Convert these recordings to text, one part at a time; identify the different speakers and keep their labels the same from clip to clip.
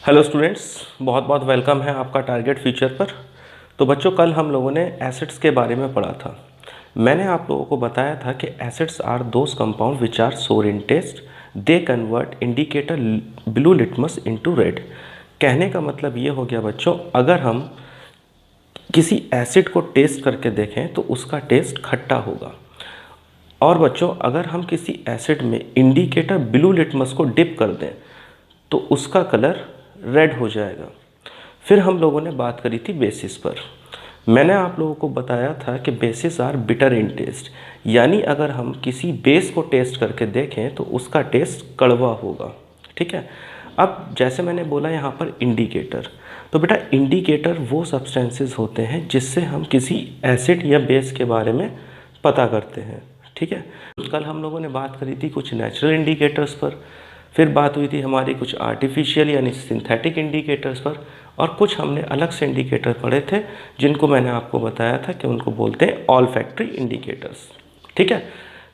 Speaker 1: Hello students, बहुत बहुत welcome है आपका टारगेट फ्यूचर पर। तो बच्चों, कल हम लोगों ने एसिड्स के बारे में पढ़ा था। मैंने आप लोगों को बताया था कि acids are those compound which are sour in taste, they convert indicator blue litmus into red. कहने का मतलब ये हो गया बच्चों, अगर हम किसी एसिड को टेस्ट करके देखें तो उसका टेस्ट खट्टा होगा। और बच्चों, अगर हम किसी एसिड में इंडिकेटर ब्लू लिटमस को डिप कर दें तो उसका कलर रेड हो जाएगा। फिर हम लोगों ने बात करी थी बेसिस पर। मैंने आप लोगों को बताया था कि bases are bitter in taste, यानी अगर हम किसी बेस को टेस्ट करके देखें तो उसका टेस्ट कड़वा होगा। ठीक है। अब जैसे मैंने बोला यहाँ पर इंडिकेटर, तो बेटा इंडिकेटर वो सब्सटेंसेस होते हैं जिससे हम किसी एसिड या बेस के बारे में पता करते हैं। ठीक है। कल हम लोगों ने बात करी थी कुछ नेचुरल इंडिकेटर्स पर, फिर बात हुई थी हमारी कुछ आर्टिफिशियल यानी सिंथेटिक इंडिकेटर्स पर, और कुछ हमने अलग से इंडिकेटर पढ़े थे जिनको मैंने आपको बताया था कि उनको बोलते हैं ऑल्फैक्टरी इंडिकेटर्स। ठीक है।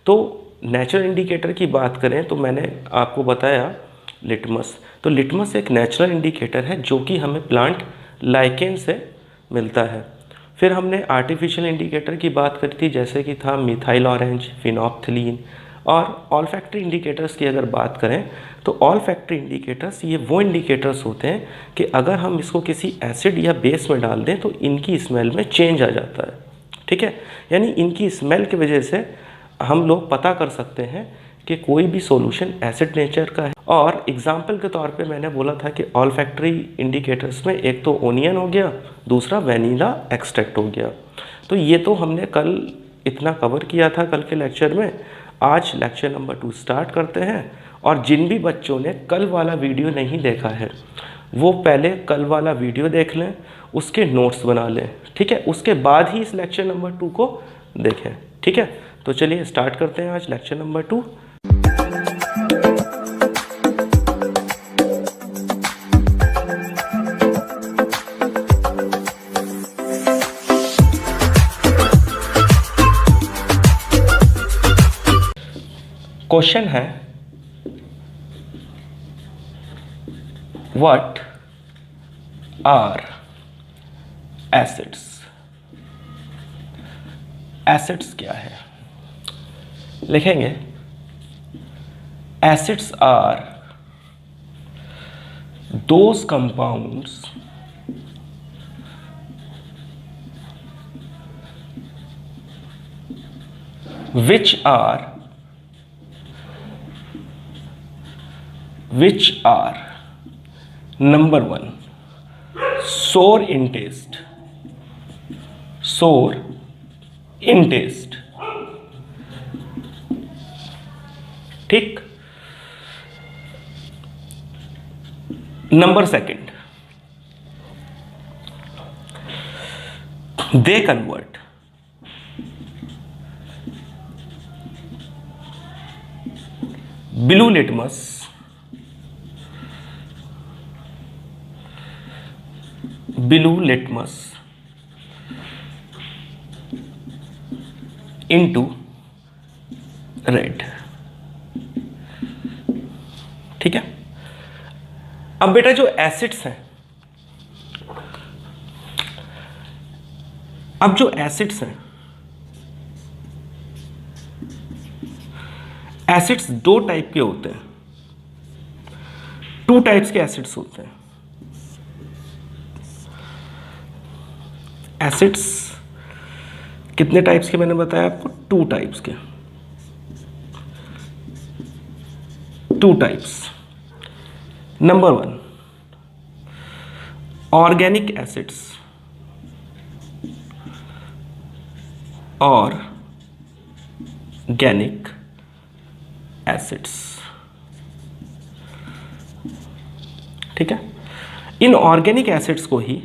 Speaker 1: तो नेचुरल इंडिकेटर की बात करें तो मैंने आपको बताया लिटमस। तो लिटमस एक नेचुरल इंडिकेटर है जो कि हमें प्लांट लाइकेन से मिलता है। फिर हमने आर्टिफिशियल इंडिकेटर की बात करी थी, जैसे कि था मिथाइल ऑरेंज, फिनोप्थिलीन। और ऑल्फैक्टरी इंडिकेटर्स की अगर बात करें तो ऑल्फैक्टरी इंडिकेटर्स ये वो इंडिकेटर्स होते हैं कि अगर हम इसको किसी एसिड या बेस में डाल दें तो इनकी स्मेल में चेंज आ जाता है। ठीक है। यानी इनकी स्मेल की वजह से हम लोग पता कर सकते हैं कि कोई भी सॉल्यूशन एसिड नेचर का है। और एग्जाम्पल के तौर पे मैंने बोला था कि ऑल्फैक्टरी इंडिकेटर्स में एक तो ओनियन हो गया, दूसरा वैनिला एक्सट्रैक्ट हो गया। तो ये तो हमने कल इतना कवर किया था कल के लेक्चर में। आज लेक्चर नंबर 2 स्टार्ट करते हैं। और जिन भी बच्चों ने कल वाला वीडियो नहीं देखा है वो पहले कल वाला वीडियो देख लें, उसके नोट्स बना लें। ठीक है। उसके बाद ही इस लेक्चर नंबर 2 को देखें। ठीक है। तो चलिए स्टार्ट करते हैं आज लेक्चर नंबर 2। क्वेश्चन है, व्हाट आर एसिड्स। एसिड्स क्या है? लिखेंगे acids are those compounds which are number 1 sour in taste, ठीक। नंबर 2 they convert blue litmus into red. ठीक है। अब बेटा जो एसिड्स हैं, एसिड्स 2 टाइप के होते हैं। 2 टाइप्स के एसिड्स होते हैं। एसिड्स कितने टाइप्स के मैंने बताया आपको? 2 टाइप्स के। 2 टाइप्स। नंबर 1 ऑर्गेनिक एसिड्स और गैनिक एसिड्स। ठीक है। इन ऑर्गेनिक एसिड्स को ही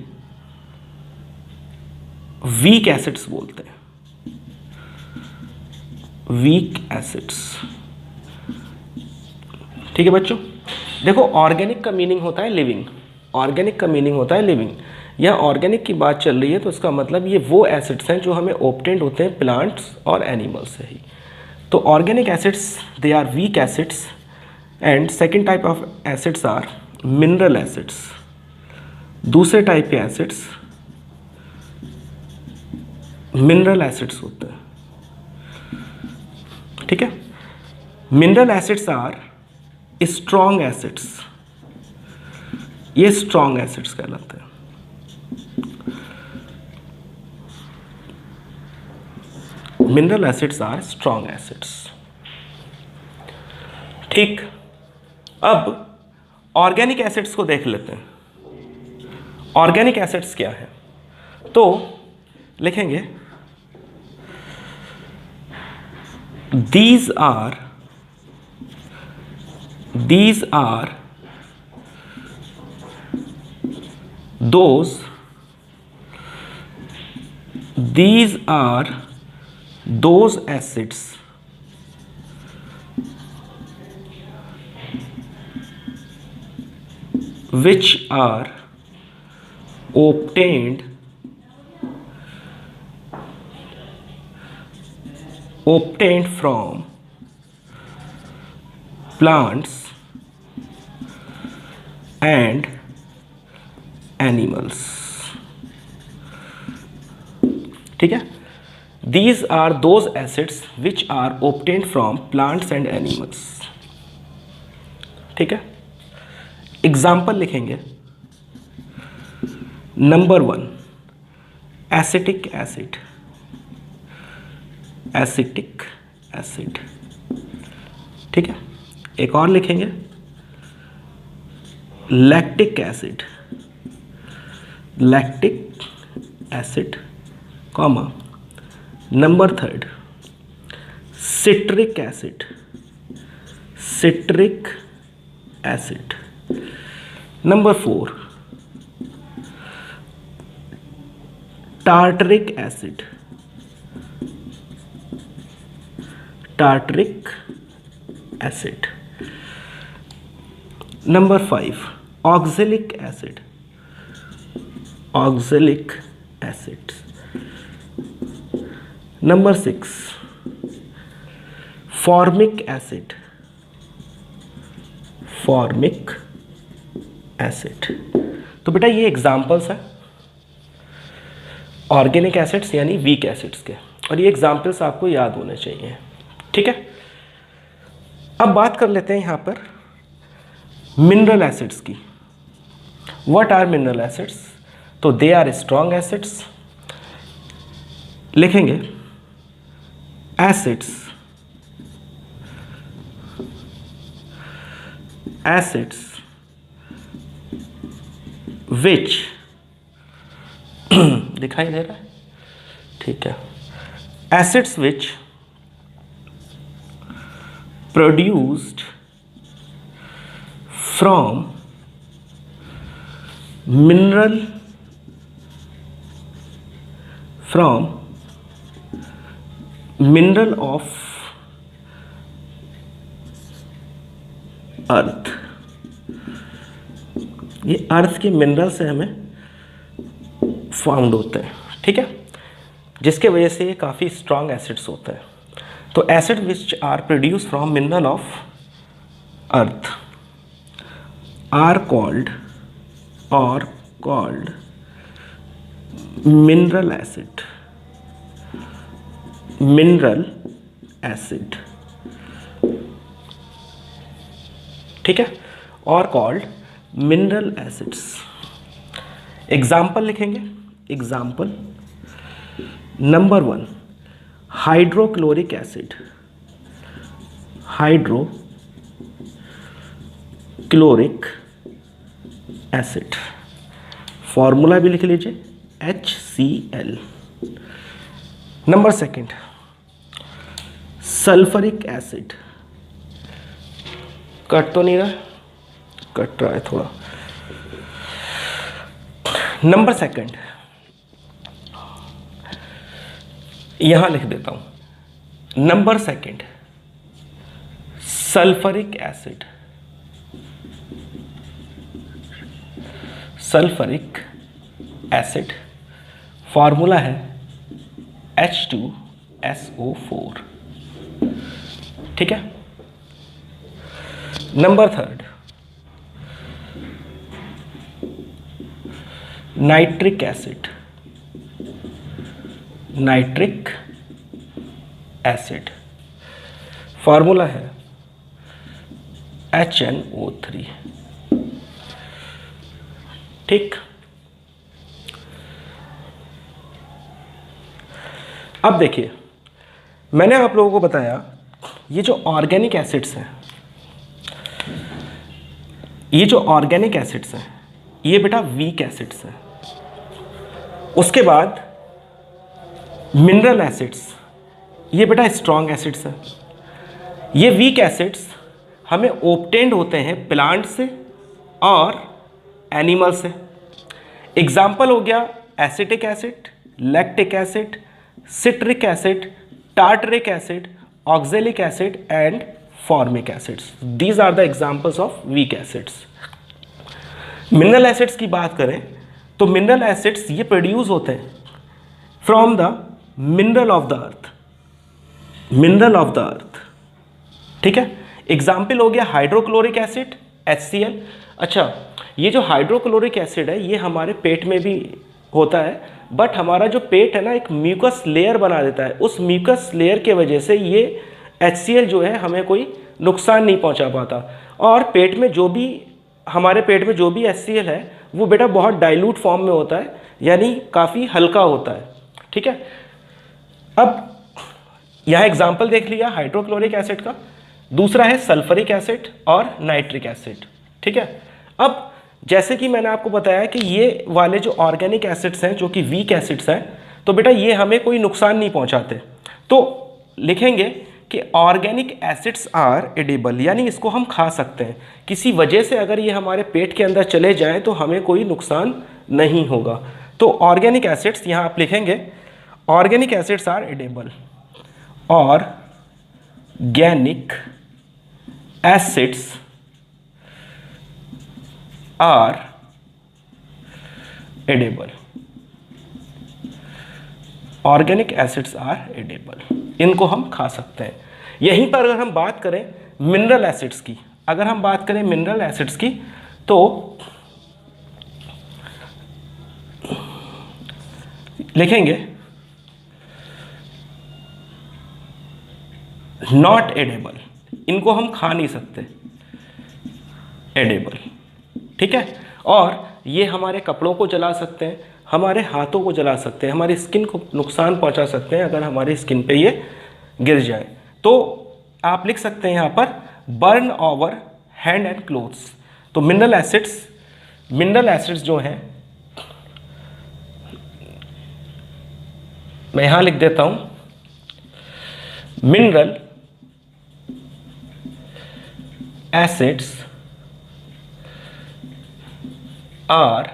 Speaker 1: वीक एसिड्स बोलते हैं। Weak acids. ठीक है बच्चों, देखो ऑर्गेनिक का मीनिंग होता है लिविंग। ऑर्गेनिक का मीनिंग होता है लिविंग। या ऑर्गेनिक की बात चल रही है तो इसका मतलब ये वो एसिड्स हैं जो हमें ऑब्टेन्ड होते हैं प्लांट्स और एनिमल्स से ही। तो organic acids they are weak acids and second type of acids are mineral acids, दूसरे टाइप के एसिड्स मिनरल एसिड्स होते हैं। ठीक है, mineral acids are strong acids, ये स्ट्रॉन्ग एसिड्स कहलाते हैं। Mineral acids are strong acids. ठीक, अब ऑर्गेनिक एसिड्स को देख लेते हैं। ऑर्गेनिक एसिड्स क्या है? तो लिखेंगे these are those acids which are obtained from plants and animals। ठीक है, these are those acids which are obtained from plants and animals। ठीक है, एग्जाम्पल लिखेंगे। Number 1 acetic acid, acetic acid. ठीक है, एक और लिखेंगे lactic acid, lactic acid, comma. Number 3 citric acid, citric acid. Number 4 tartaric acid, tartaric acid. Number 5 oxalic acid, oxalic acid. Number 6 formic acid, formic acid. तो बेटा ये examples हैं organic acids यानी वीक एसिड्स के, और ये एग्जाम्पल्स आपको याद होने चाहिए। ठीक है, अब बात कर लेते हैं यहाँ पर मिनरल एसिड्स की। What are mineral acids? तो दे आर स्ट्रॉन्ग एसिड्स। लिखेंगे एसिड्स, एसिड्स विच दिखाई दे रहा है? ठीक है, acids which produced from mineral of earth. ये अर्थ के मिनरल से हमें फाउंड होते हैं। ठीक है, जिसके वजह से ये काफ़ी स्ट्रॉन्ग एसिड्स होते हैं। तो acid which are produce from mineral of earth are called mineral acid, mineral acid. ठीक है, और कॉल्ड मिनरल एसिड्स। एग्जाम्पल लिखेंगे। Example number 1 hydrochloric acid, hydrochloric acid. Formula भी लिख लीजिए HCl। नंबर 2 सल्फरिक एसिड। कट तो नहीं रहा? कट रहा है थोड़ा। नंबर 2 यहां लिख देता हूं। Number 2 sulphuric acid, sulphuric acid. Formula है H2SO4। ठीक है। Number 3 nitric acid, nitric acid formula है HNO3। ठीक, अब देखिए मैंने आप लोगों को बताया ये जो ऑर्गेनिक एसिड्स हैं, ये जो ऑर्गेनिक एसिड्स हैं ये बेटा वीक एसिड्स हैं। उसके बाद मिनरल एसिड्स ये बेटा स्ट्रॉन्ग एसिड्स हैं। ये वीक एसिड्स हमें ऑब्टेन्ड होते हैं प्लांट से और एनिमल से। एग्जाम्पल हो गया acetic acid, lactic acid, citric acid, tartaric acid, oxalic acid and formic acids. These are the examples of weak acids. Mineral acids की बात करें तो मिनरल एसिड्स ये प्रोड्यूस होते हैं from the mineral of the earth, mineral of the earth. ठीक है, example हो गया हाइड्रोक्लोरिक एसिड HCl। अच्छा, ये जो हाइड्रोक्लोरिक एसिड है ये हमारे पेट में भी होता है, बट हमारा जो पेट है ना एक म्यूकस लेयर बना देता है। उस म्यूकस लेयर के वजह से ये HCl जो है हमें कोई नुकसान नहीं पहुंचा पाता। और पेट में जो भी हमारे पेट में जो भी HCl है वो बेटा बहुत डाइल्यूट फॉर्म में होता है, यानी काफ़ी हल्का होता है। ठीक है, अब यहाँ एग्जाम्पल देख लिया हाइड्रोक्लोरिक एसिड का। दूसरा है सल्फरिक एसिड और नाइट्रिक एसिड। ठीक है, अब जैसे कि मैंने आपको बताया कि ये वाले जो ऑर्गेनिक एसिड्स हैं जो कि वीक एसिड्स हैं, तो बेटा ये हमें कोई नुकसान नहीं पहुंचाते। तो लिखेंगे कि ऑर्गेनिक एसिड्स आर एडिबल, यानी इसको हम खा सकते हैं। किसी वजह से अगर ये हमारे पेट के अंदर चले जाएं तो हमें कोई नुकसान नहीं होगा। तो ऑर्गेनिक एसिड्स यहाँ आप लिखेंगे organic acids are edible, organic acids are edible, organic acids are edible, इनको हम खा सकते हैं। यहीं पर अगर हम बात करें मिनरल एसिड्स की, अगर हम बात करें मिनरल एसिड्स की तो लिखेंगे नॉट एडेबल, इनको हम खा नहीं सकते, एडेबल। ठीक है, और ये हमारे कपड़ों को जला सकते हैं, हमारे हाथों को जला सकते हैं, हमारी स्किन को नुकसान पहुंचा सकते हैं अगर हमारी स्किन पे ये गिर जाए। तो आप लिख सकते हैं यहाँ पर burn over hand and clothes. तो मिनरल एसिड्स जो हैं मैं यहाँ लिख देता हूँ, mineral acids are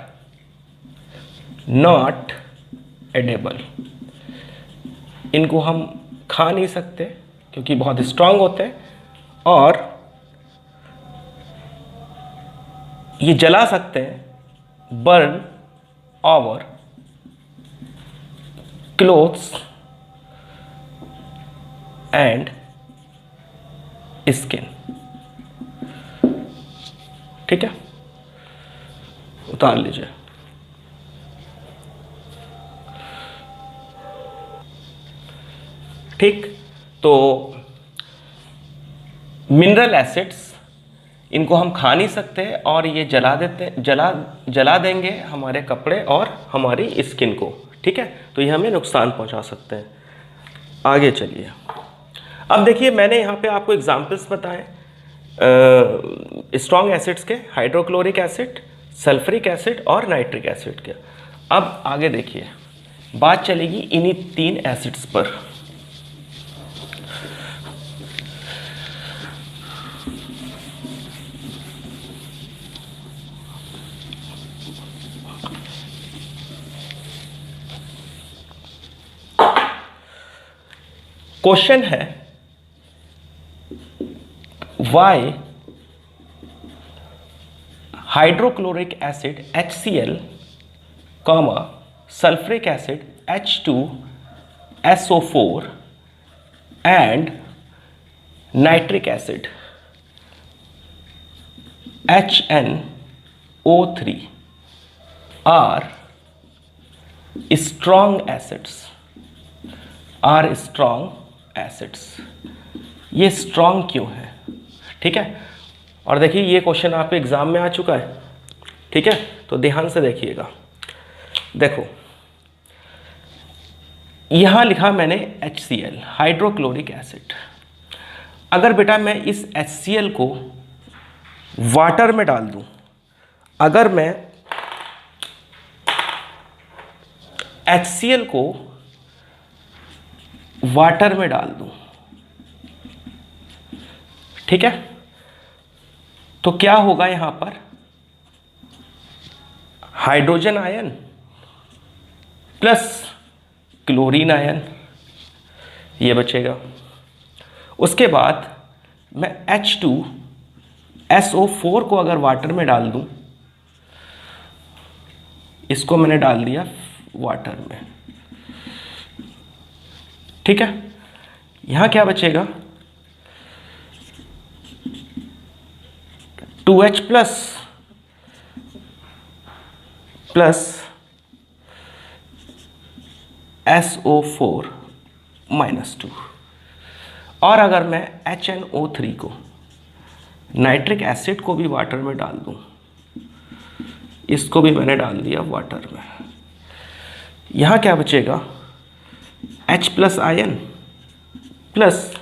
Speaker 1: not edible, इनको हम खा नहीं सकते क्योंकि बहुत स्ट्रांग होते हैं और ये जला सकते हैं, burn over clothes and skin. ठीक है, उतार लीजिए। ठीक, तो मिनरल एसिड्स इनको हम खा नहीं सकते और ये जला देंगे हमारे कपड़े और हमारी स्किन को। ठीक है, तो ये हमें नुकसान पहुंचा सकते हैं। आगे चलिए, अब देखिए मैंने यहाँ पे आपको एग्जाम्पल्स बताए स्ट्रॉन्ग एसिड्स के, हाइड्रोक्लोरिक एसिड, सल्फरिक एसिड और नाइट्रिक एसिड के। अब आगे देखिए, बात चलेगी इन्हीं 3 एसिड्स पर। क्वेश्चन है why hydrochloric acid HCl, sulphuric acid H2SO4 and nitric acid HNO3 are strong acids are strong acids. ये स्ट्रॉन्ग क्यों है? ठीक है, और देखिए ये क्वेश्चन आपके एग्जाम में आ चुका है। ठीक है, तो ध्यान से देखिएगा। देखो यहां लिखा मैंने HCl, हाइड्रोक्लोरिक एसिड। अगर बेटा मैं इस HCl को वाटर में डाल दूं, अगर मैं HCl को वाटर में डाल दूं, ठीक है, तो क्या होगा यहां पर? Hydrogen ion plus chlorine ion, ये बचेगा। उसके बाद मैं H2SO4 को अगर वाटर में डाल दूं, इसको मैंने डाल दिया वाटर में, ठीक है, यहां क्या बचेगा? 2H plus SO4 -2। और अगर मैं HNO3 को, नाइट्रिक एसिड को भी वाटर में डाल दूं, इसको भी मैंने डाल दिया वाटर में, यहां क्या बचेगा? H plus ion plus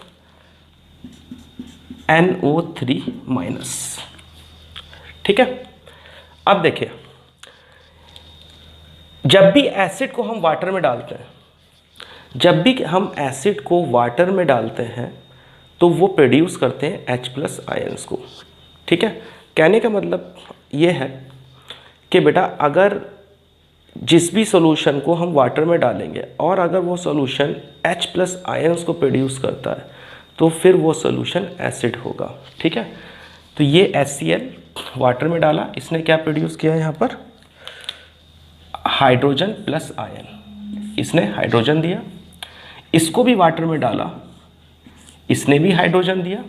Speaker 1: NO3 minus. ठीक है, अब देखिए जब भी एसिड को हम वाटर में डालते हैं, जब भी हम एसिड को वाटर में डालते हैं तो वो प्रोड्यूस करते हैं H प्लस आयन्स को। ठीक है, कहने का मतलब ये है कि बेटा अगर जिस भी सॉल्यूशन को हम वाटर में डालेंगे और अगर वो सॉल्यूशन H प्लस आयन्स को प्रोड्यूस करता है तो फिर वो सॉल्यूशन एसिड होगा। ठीक है, तो ये HCl वाटर में डाला, इसने क्या प्रोड्यूस किया? यहाँ पर हाइड्रोजन प्लस आयन, इसने हाइड्रोजन दिया। इसको भी वाटर में डाला, इसने भी हाइड्रोजन दिया,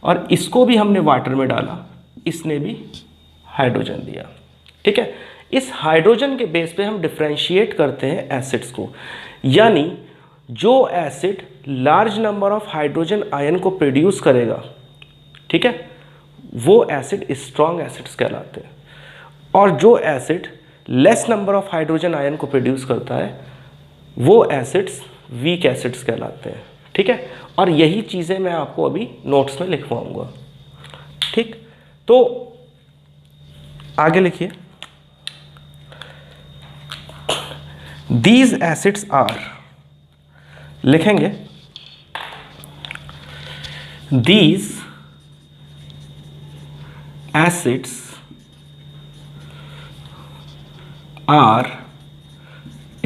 Speaker 1: और इसको भी हमने वाटर में डाला, इसने भी हाइड्रोजन दिया। ठीक है, इस हाइड्रोजन के बेस पे हम डिफरेंशिएट करते हैं एसिड्स को, यानी जो acid large number of hydrogen ion को प्रोड्यूस करेगा, ठीक है, वो एसिड स्ट्रॉन्ग एसिड्स कहलाते हैं, और जो acid less number of hydrogen ion को प्रोड्यूस करता है वो एसिड्स वीक एसिड्स कहलाते हैं। ठीक है, और यही चीज़ें मैं आपको अभी नोट्स में लिखवाऊंगा। ठीक, तो आगे लिखिए, दीज एसिड्स आर, लिखेंगे these acids are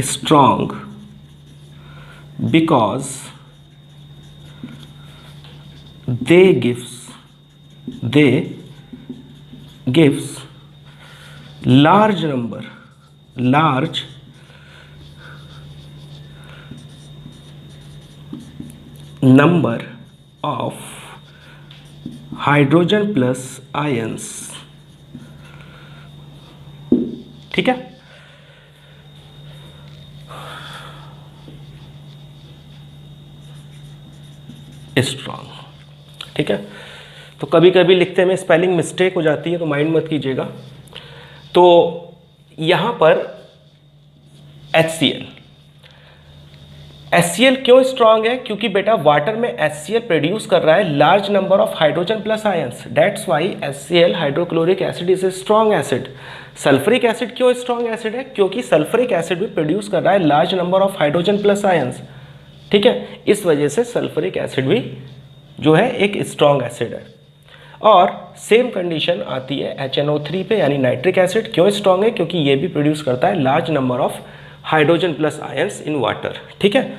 Speaker 1: strong because they gives large number of hydrogen plus ions। ठीक है, स्ट्रॉन्ग। ठीक है, तो कभी कभी लिखते में स्पेलिंग मिस्टेक हो जाती है तो माइंड मत कीजिएगा। तो यहाँ पर HCl क्यों स्ट्रॉन्ग है? क्योंकि बेटा वाटर में HCl प्रोड्यूस कर रहा है large number of hydrogen plus ions, that's why HCl hydrochloric acid is a strong acid. Sulphuric acid क्यों स्ट्रॉन्ग एसिड है? क्योंकि सल्फ्रिक एसिड भी प्रोड्यूस कर रहा है large number of hydrogen plus ions. ठीक है, इस वजह से सल्फ्रिक एसिड भी जो है एक स्ट्रॉन्ग एसिड है। और सेम कंडीशन आती है HNO3 पे, यानी नाइट्रिक एसिड क्यों स्ट्रॉन्ग है? क्योंकि ये भी प्रोड्यूस करता है large number of hydrogen plus ions in water. ठीक है,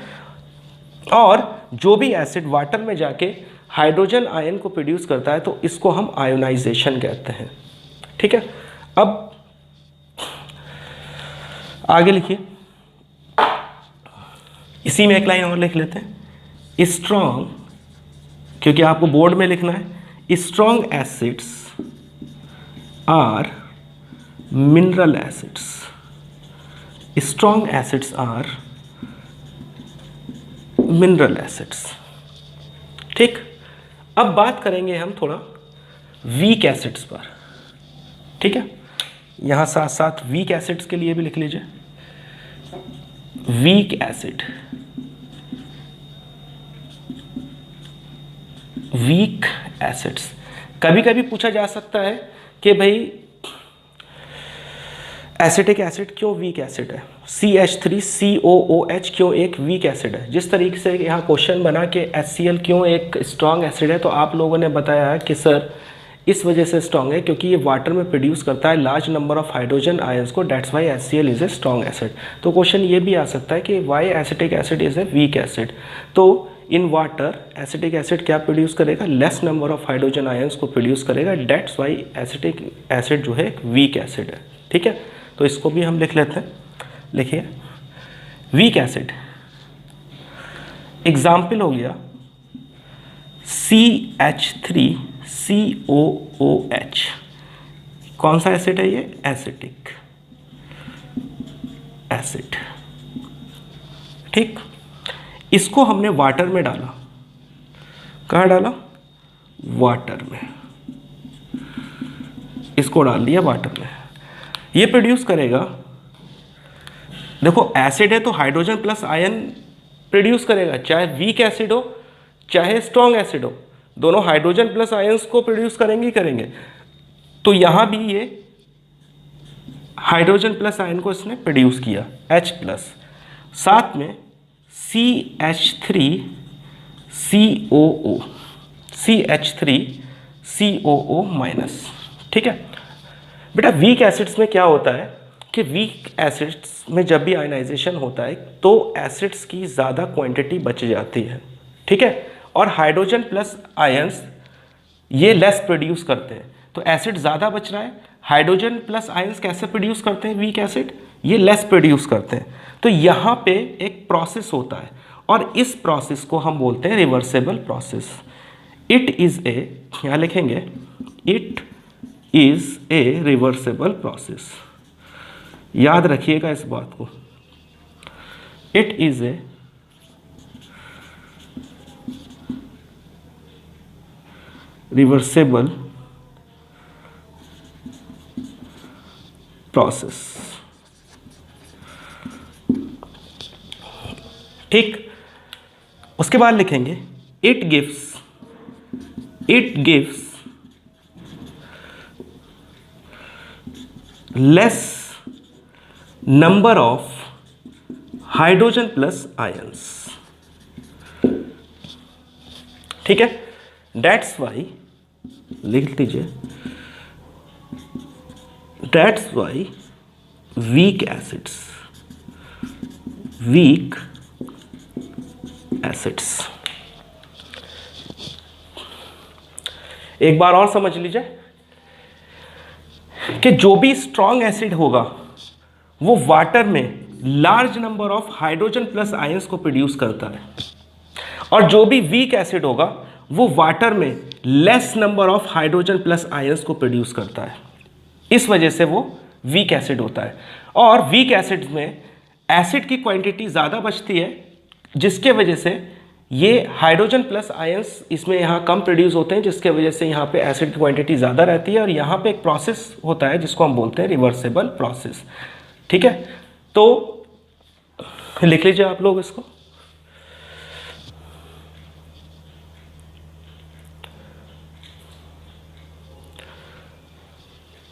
Speaker 1: और जो भी एसिड वाटर में जाके हाइड्रोजन आयन को प्रोड्यूस करता है तो इसको हम आयोनाइजेशन कहते हैं। ठीक है, अब आगे लिखिए, इसी में एक लाइन और लिख लेते हैं, स्ट्रॉन्ग, क्योंकि आपको बोर्ड में लिखना है, strong acids are mineral acids strong acids are mineral acids. ठीक, अब बात करेंगे हम थोड़ा वीक एसिड्स पर। ठीक है, यहाँ साथ साथ वीक एसिड्स के लिए भी लिख लीजिए। Weak acid, weak acids. कभी कभी पूछा जा सकता है कि भाई एसिटिक एसिड क्यों वीक एसिड है, CH3COOH क्यों एक वीक एसिड है। जिस तरीके से यहाँ क्वेश्चन बना कि HCl क्यों एक स्ट्रॉन्ग एसिड है, तो आप लोगों ने बताया है कि सर इस वजह से स्ट्रॉन्ग है क्योंकि ये वाटर में प्रोड्यूस करता है large number of hydrogen ions को, that's why HCl is a strong acid. तो क्वेश्चन ये भी आ सकता है कि why acetic acid is a weak acid. तो इन वाटर एसिटिक एसिड क्या प्रोड्यूस करेगा, less number of hydrogen ions को प्रोड्यूस करेगा, दैट्स वाई एसिटिक एसिड जो है एक वीक एसिड है। ठीक है, तो इसको भी हम लिख लेते हैं। लिखिए वीक एसिड, एग्जाम्पल हो गया CH3COOH। कौन सा एसिड है ये, एसिटिक एसिड। ठीक, इसको हमने वाटर में डाला। कहाँ डाला, वाटर में। इसको डाल दिया वाटर में, ये प्रोड्यूस करेगा। देखो एसिड है तो हाइड्रोजन प्लस आयन प्रोड्यूस करेगा, चाहे वीक एसिड हो चाहे स्ट्रॉन्ग एसिड हो, दोनों हाइड्रोजन प्लस आयंस को प्रोड्यूस करेंगे ही करेंगे। तो यहां भी ये हाइड्रोजन प्लस आयन को इसने प्रोड्यूस किया H प्लस, साथ में CH3COO माइनस। ठीक है बेटा, वीक एसिड्स में क्या होता है कि वीक एसिड्स में जब भी आयनाइजेशन होता है तो एसिड्स की ज़्यादा क्वांटिटी बच जाती है। ठीक है, और हाइड्रोजन प्लस आयंस ये लेस प्रोड्यूस करते हैं, तो एसिड ज़्यादा बच रहा है। हाइड्रोजन प्लस आयंस कैसे प्रोड्यूस करते हैं वीक एसिड, ये लेस प्रोड्यूस करते हैं। तो यहाँ पे एक प्रोसेस होता है और इस प्रोसेस को हम बोलते हैं reversible process. It is a, यहाँ लिखेंगे it is a reversible process. याद रखिएगा इस बात को, it is a reversible process. ठीक, उसके बाद लिखेंगे it gives less number of hydrogen plus ions. ठीक है, दैट्स वाई, लिख लीजिए, दैट्स वाई वीक एसिड्स एक बार और समझ लीजिए कि जो भी स्ट्रॉन्ग एसिड होगा वो वाटर में large number of hydrogen plus ions को प्रोड्यूस करता है, और जो भी वीक एसिड होगा वो वाटर में less number of hydrogen plus ions को प्रोड्यूस करता है। इस वजह से वो वीक एसिड होता है। और वीक एसिड में एसिड की क्वांटिटी ज़्यादा बचती है, जिसके वजह से ये हाइड्रोजन प्लस आयंस इसमें यहाँ कम प्रोड्यूस होते हैं, जिसके वजह से यहाँ पे एसिड की क्वांटिटी ज़्यादा रहती है। और यहाँ पे एक प्रोसेस होता है जिसको हम बोलते हैं रिवर्सेबल प्रोसेस। ठीक है, तो लिख लीजिए आप लोग इसको।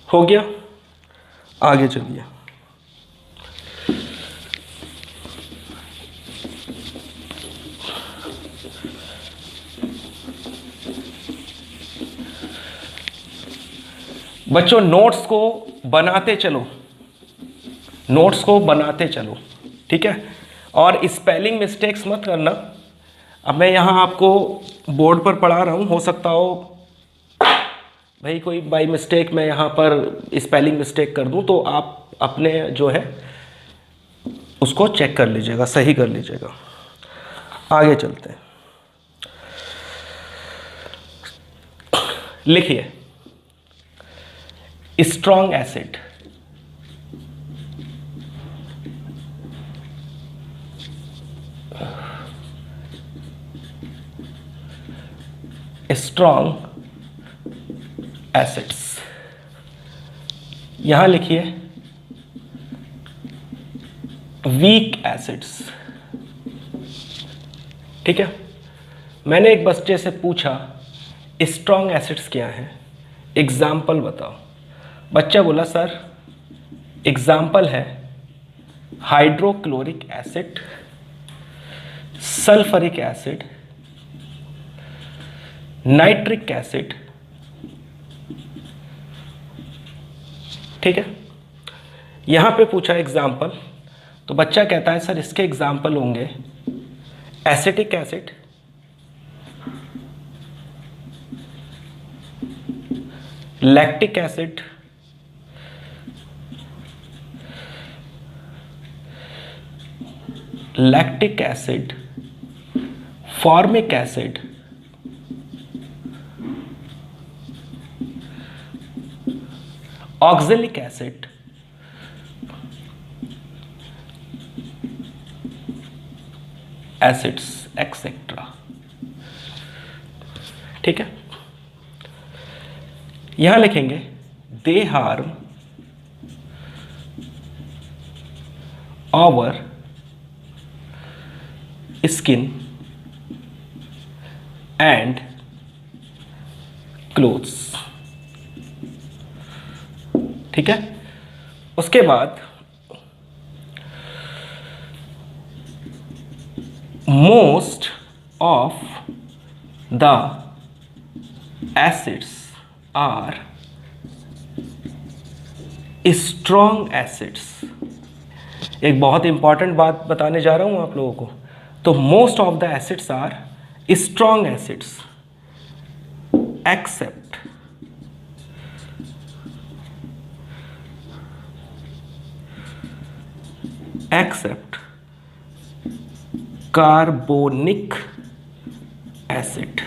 Speaker 1: हो गया, आगे चलिए। बच्चों नोट्स को बनाते चलो, नोट्स को बनाते चलो। ठीक है, और स्पेलिंग मिस्टेक्स मत करना। अब मैं यहाँ आपको बोर्ड पर पढ़ा रहा हूँ, हो सकता हो भाई कोई बाई मिस्टेक मैं यहाँ पर स्पेलिंग मिस्टेक कर दूँ, तो आप अपने जो है उसको चेक कर लीजिएगा, सही कर लीजिएगा। आगे चलते हैं, लिखिए स्ट्रॉन्ग एसिड स्ट्रॉन्ग एसिड्स, यहां लिखिए वीक एसिड्स। ठीक है, मैंने एक बच्चे से पूछा स्ट्रॉन्ग एसिड्स क्या हैं, एग्जाम्पल बताओ। बच्चा बोला सर एग्जाम्पल है hydrochloric acid, sulphuric acid, nitric acid. ठीक है, यहां पे पूछा एग्जाम्पल, तो बच्चा कहता है सर इसके एग्जाम्पल होंगे acetic acid, lactic acid, lactic acid, formic acid, oxalic acid, acids etcetera. ठीक है, यहां लिखेंगे they harm our skin and clothes. ठीक है, उसके बाद most of the acids are strong acids. एक बहुत इंपॉर्टेंट बात बताने जा रहा हूं आप लोगों को। तो most of the acids are strong acids except carbonic acid.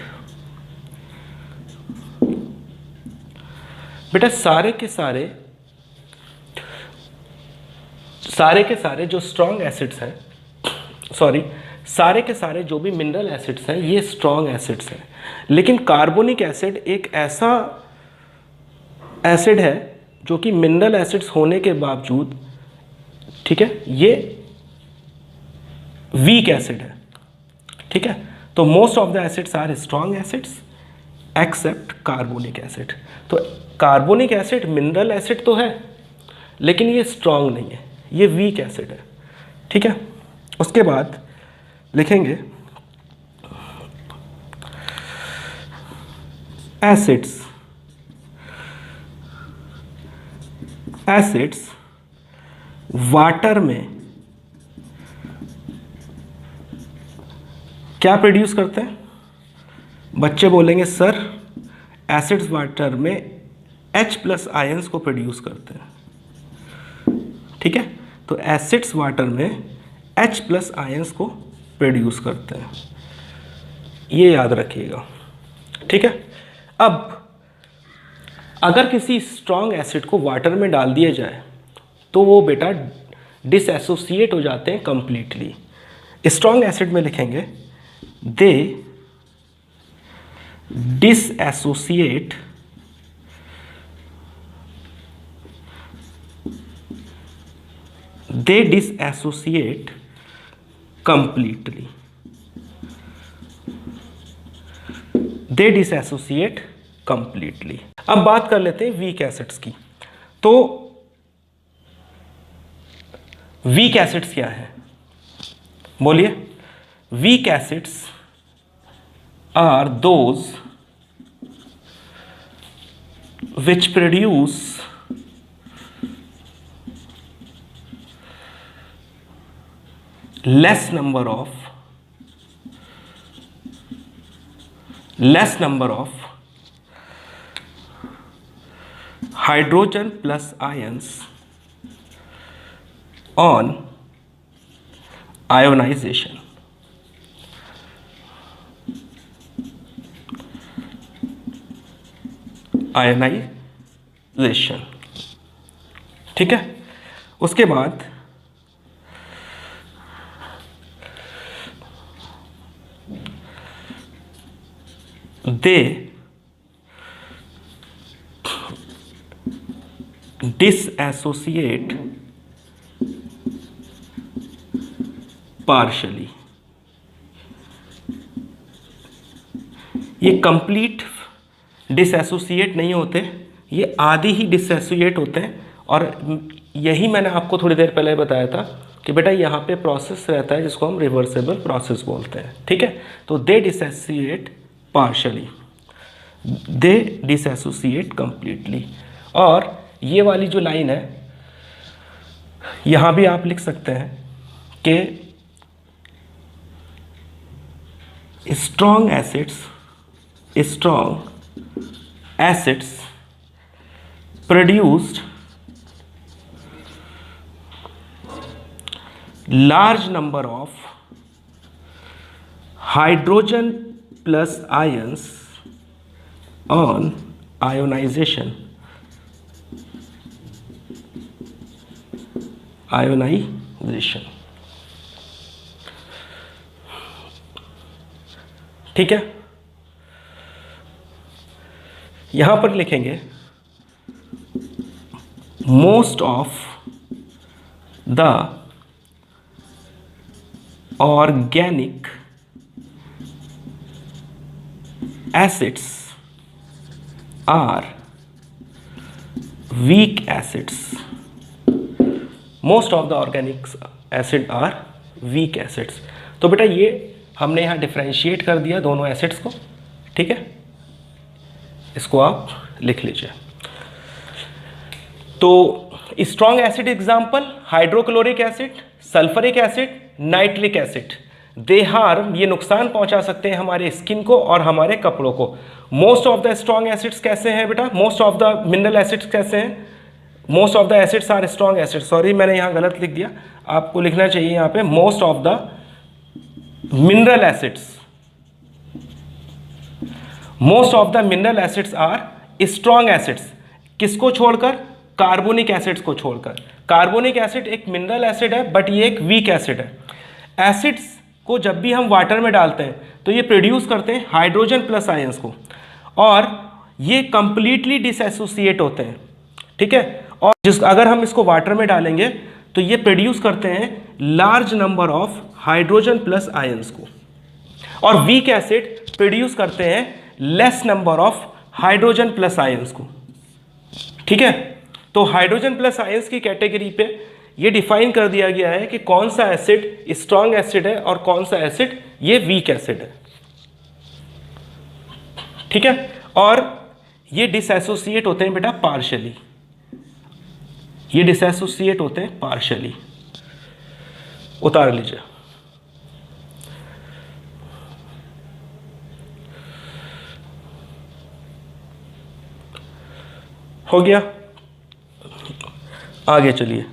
Speaker 1: बेटा सारे के सारे जो स्ट्रॉन्ग एसिड्स हैं, सॉरी सारे के सारे जो भी मिनरल एसिड्स हैं ये स्ट्रॉन्ग एसिड्स हैं, लेकिन कार्बोनिक एसिड एक ऐसा एसिड है जो कि मिनरल एसिड्स होने के बावजूद, ठीक है, ये वीक एसिड है। ठीक है, तो most of the acids are strong acids except carbonic acid. तो कार्बोनिक एसिड मिनरल एसिड तो है लेकिन ये स्ट्रॉन्ग नहीं है, ये वीक एसिड है। ठीक है, उसके बाद लिखेंगे एसिड्स वाटर में क्या प्रोड्यूस करते हैं। बच्चे बोलेंगे सर एसिड्स वाटर में H+ आयंस को प्रोड्यूस करते हैं। ठीक है, तो एसिड्स वाटर में H+ आयंस को प्रोड्यूस करते हैं, ये याद रखिएगा। ठीक है, अब अगर किसी स्ट्रॉन्ग एसिड को वाटर में डाल दिया जाए तो वो बेटा डिसएसोसिएट हो जाते हैं कंप्लीटली। स्ट्रॉन्ग एसिड में लिखेंगे दे डिसएसोसिएट कंप्लीटली। दे डिसएसोसिएट कंप्लीटली। अब बात कर लेते हैं वीक एसिड्स की। तो वीक एसिड्स क्या है, बोलिए। Weak acids are those which produce less number of hydrogen plus ions on ionization। ठीक है, उसके बाद they disassociate partially। ये कंप्लीट डिसएसोसिएट नहीं होते, ये आधी ही डिसएसोसिएट होते हैं। और यही मैंने आपको थोड़ी देर पहले बताया था कि बेटा यहाँ पे प्रोसेस रहता है जिसको हम रिवर्सेबल प्रोसेस बोलते हैं, ठीक है। तो दे डिसएसोसिएट पार्शली, दे डिसएसोसिएट कंप्लीटली। और ये वाली जो लाइन है यहाँ भी आप लिख सकते हैं कि strong acids produced large number of hydrogen plus ions on ionization, ठीक है। यहां पर लिखेंगे most of the organic acids are weak acids. Most of the organic acid are weak acids. तो बेटा ये हमने यहाँ डिफरेंशिएट कर दिया दोनों एसिड्स को, ठीक है। इसको आप लिख लीजिए। तो strong acid example hydrochloric acid, sulphuric acid, nitric acid. They harm, ये नुकसान पहुंचा सकते हैं हमारे स्किन को और हमारे कपड़ों को। Most of the strong acids कैसे हैं बेटा? Most of the mineral acids कैसे हैं? Most of the acids are strong acid. Sorry मैंने यहाँ गलत लिख दिया, आपको लिखना चाहिए यहाँ पे most of the mineral acids. Most of the mineral acids are strong acids. किसको छोड़कर? कार्बोनिक एसिड्स को छोड़कर। कार्बोनिक एसिड एक मिनरल एसिड है बट ये एक वीक एसिड है। एसिड्स को जब भी हम वाटर में डालते हैं तो ये प्रोड्यूस करते हैं हाइड्रोजन प्लस आयंस को, और ये कंप्लीटली डिसएसोसिएट होते हैं, ठीक है। और अगर हम इसको वाटर में डालेंगे तो ये प्रोड्यूस करते हैं large number of hydrogen plus ions को, और वीक एसिड प्रोड्यूस करते हैं less number of hydrogen plus ions को, ठीक है। तो हाइड्रोजन प्लस आयंस की कैटेगरी पे ये डिफाइन कर दिया गया है कि कौन सा एसिड स्ट्रॉन्ग एसिड है और कौन सा एसिड ये वीक एसिड है, ठीक है। और ये डिसएसोसिएट होते हैं बेटा पार्शियली, ये डिसएसोसिएट होते हैं पार्शियली। उतार लीजिए। हो गया, आगे चलिए।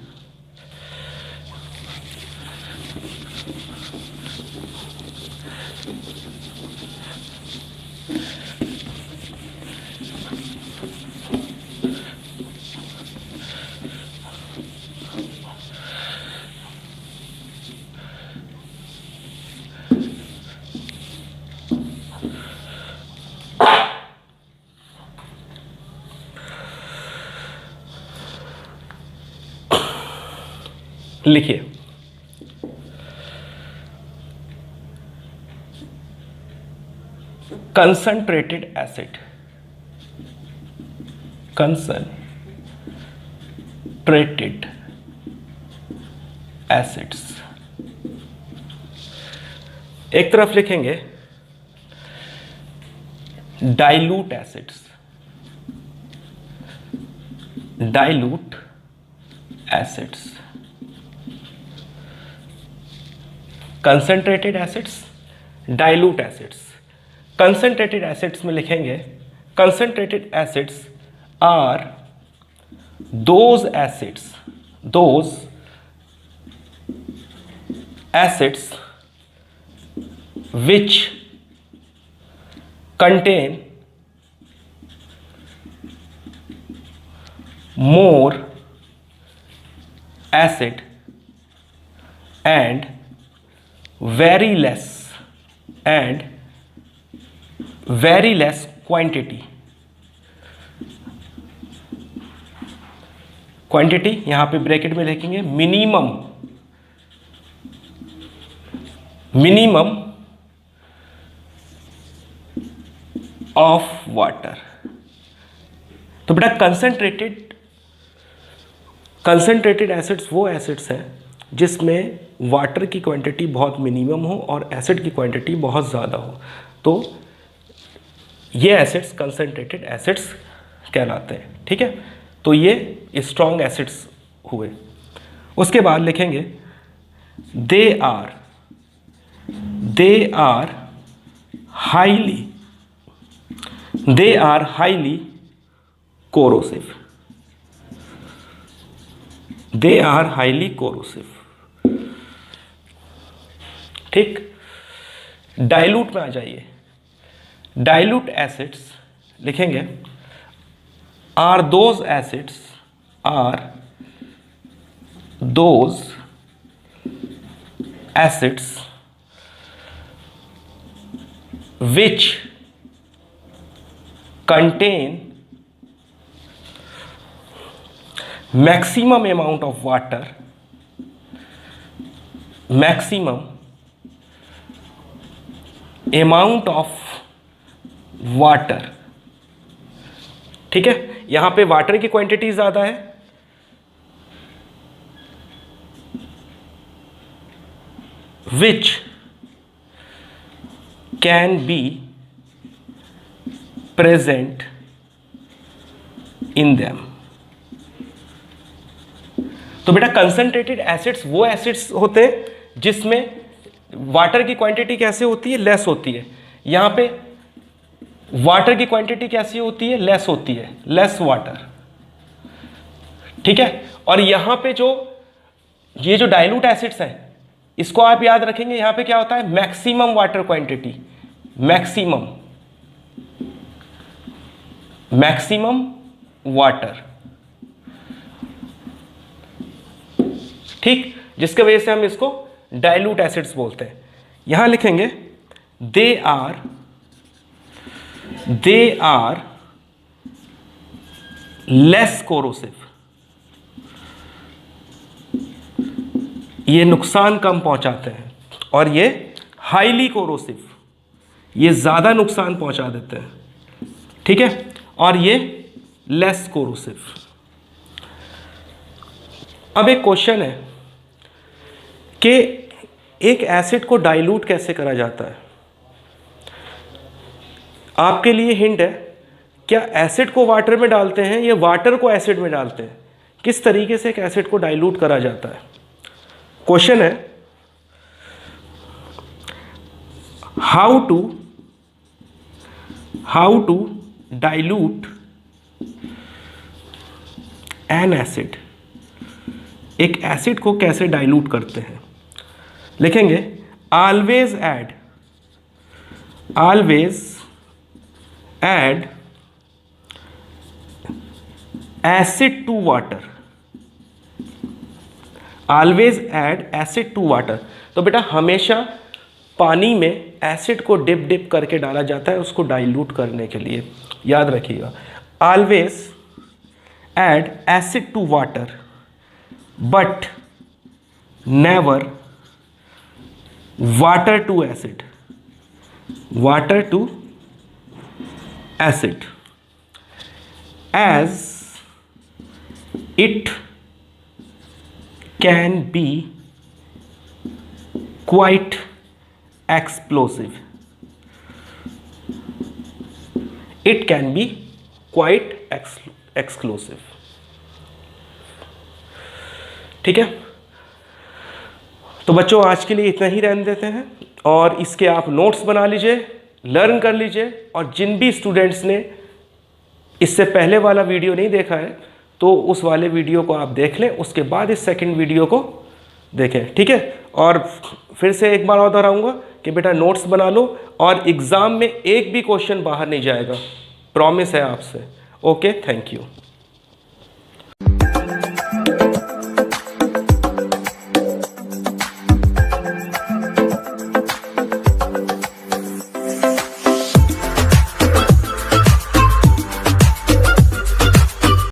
Speaker 1: लिखिए, कंसंट्रेटेड एसिड, कंसंट्रेटेड एसिड्स। एक तरफ लिखेंगे dilute acids, dilute acids. Concentrated acids, dilute acids. Concentrated acids में लिखेंगे concentrated acids are those acids which contain more acid and very less very less quantity, quantity यहां पे ब्रैकेट में लिखेंगे minimum of water. तो बेटा कंसंट्रेटेड एसिड्स वो acids हैं जिसमें वाटर की क्वांटिटी बहुत मिनिमम हो और एसिड की क्वांटिटी बहुत ज़्यादा हो, तो ये एसिड्स कंसंट्रेटेड एसिड्स कहलाते हैं। ठीक है, तो ये स्ट्रॉन्ग एसिड्स हुए। उसके बाद लिखेंगे they are highly corrosive, they are highly corrosive. ठीक, डाइल्यूट में आ जाइए। डाइल्यूट एसिड्स लिखेंगे are those acids which contain maximum amount of water, ठीक है, यहां पे वाटर की क्वांटिटी ज्यादा है, which can be present in them। तो बेटा कंसंट्रेटेड एसिड्स वो एसिड्स होते हैं जिसमें वाटर की क्वांटिटी कैसे होती है, लेस होती है। यहां पे वाटर की क्वांटिटी कैसी होती है, लेस होती है, लेस वाटर। ठीक है, और यहां पे ये जो डाइल्यूट एसिड्स हैं इसको आप याद रखेंगे, यहां पे क्या होता है, maximum water quantity, maximum water. ठीक, जिसके वजह से हम इसको डाइल्यूट एसिड्स बोलते हैं। यहां लिखेंगे दे आर लेस कोरोसिव, ये नुकसान कम पहुंचाते हैं, और ये हाईली कोरोसिव, ये ज्यादा नुकसान पहुंचा देते हैं। ठीक है, और ये लेस कोरोसिव। अब एक क्वेश्चन है कि एक एसिड को डाइल्यूट कैसे करा जाता है। आपके लिए हिंट है, क्या एसिड को वाटर में डालते हैं या वाटर को एसिड में डालते हैं, किस तरीके से एक एसिड को डाइल्यूट करा जाता है। क्वेश्चन है how to dilute an acid, एक एसिड को कैसे डाइल्यूट करते हैं। लिखेंगे always add acid to water, always add acid to water. तो बेटा हमेशा पानी में एसिड को डिप करके डाला जाता है उसको डाइल्यूट करने के लिए, याद रखिएगा। Always add acid to water but never water to acid, as it can be quite explosive, it can be quite explosive। ठीक है, तो बच्चों आज के लिए इतना ही रहने देते हैं, और इसके आप नोट्स बना लीजिए, लर्न कर लीजिए, और जिन भी स्टूडेंट्स ने इससे पहले वाला वीडियो नहीं देखा है तो उस वाले वीडियो को आप देख लें, उसके बाद इस सेकंड वीडियो को देखें। ठीक है, और फिर से एक बार और दोहराऊंगा कि बेटा नोट्स बना लो, और एग्ज़ाम में एक भी क्वेश्चन बाहर नहीं जाएगा, प्रॉमिस है आपसे। Okay, thank you.